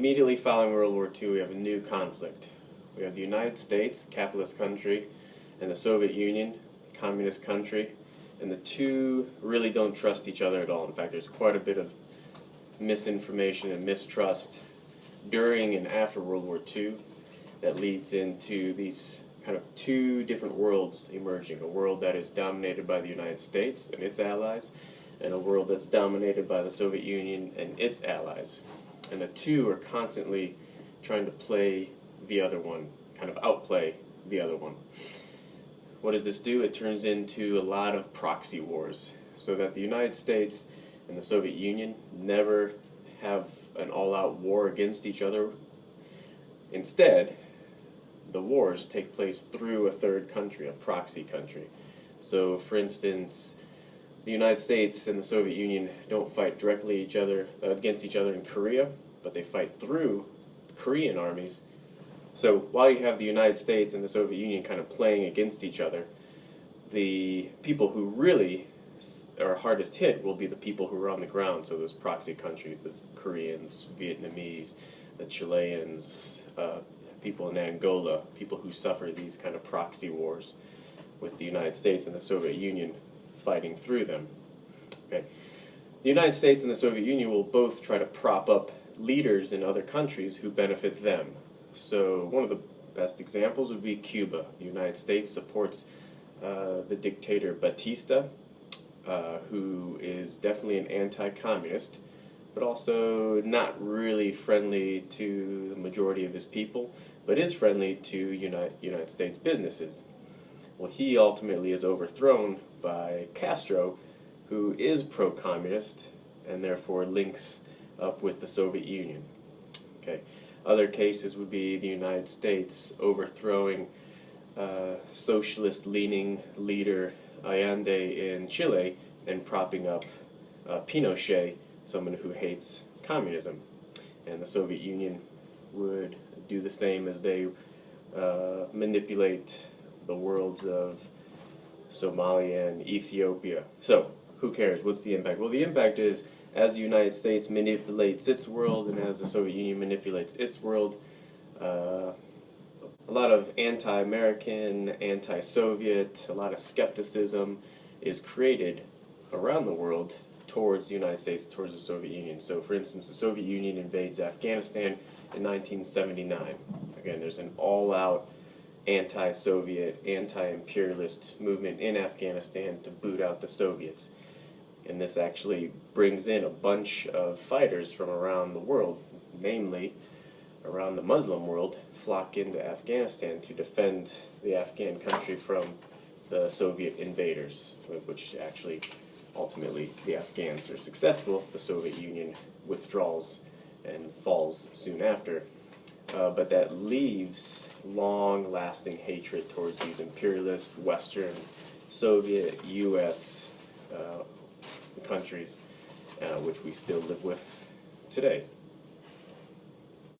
Immediately following World War II, we have a new conflict. We have the United States, a capitalist country, and the Soviet Union, a communist country, and the two really don't trust each other at all. In fact, there's quite a bit of misinformation and mistrust during and after World War II that leads into these kind of two different worlds emerging. A world that is dominated by the United States and its allies, and a world that's dominated by the Soviet Union and its allies. And the two are constantly trying to play the other one, kind of outplay the other one. What does this do? It turns into a lot of proxy wars, so that the United States and the Soviet Union never have an all-out war against each other. Instead, the wars take place through a third country, a proxy country. So, for instance, the United States and the Soviet Union don't fight directly against each other in Korea, but they fight through Korean armies. So while you have the United States and the Soviet Union kind of playing against each other, the people who really are hardest hit will be the people who are on the ground, so those proxy countries, the Koreans, Vietnamese, the Chileans, people in Angola, people who suffer these kind of proxy wars with the United States and the Soviet Union fighting through them. Okay. The United States and the Soviet Union will both try to prop up leaders in other countries who benefit them. So one of the best examples would be Cuba. The United States supports the dictator Batista, who is definitely an anti-communist, but also not really friendly to the majority of his people, but is friendly to United States businesses. Well, he ultimately is overthrown by Castro, who is pro-communist and therefore links up with the Soviet Union. Okay. Other cases would be the United States overthrowing socialist-leaning leader Allende in Chile and propping up Pinochet, someone who hates communism. And the Soviet Union would do the same as they manipulate the worlds of Somalia and Ethiopia. So, who cares? What's the impact? Well, the impact is, as the United States manipulates its world and as the Soviet Union manipulates its world, a lot of anti-American, anti-Soviet, a lot of skepticism is created around the world towards the United States, towards the Soviet Union. So, for instance, the Soviet Union invades Afghanistan in 1979. Again, there's an all-out anti-Soviet, anti-imperialist movement in Afghanistan to boot out the Soviets. And this actually brings in a bunch of fighters from around the world, namely around the Muslim world, flock into Afghanistan to defend the Afghan country from the Soviet invaders, which actually ultimately the Afghans are successful. The Soviet Union withdraws and falls soon after. But that leaves long-lasting hatred towards these imperialist, Western, Soviet, U.S. Countries, which we still live with today.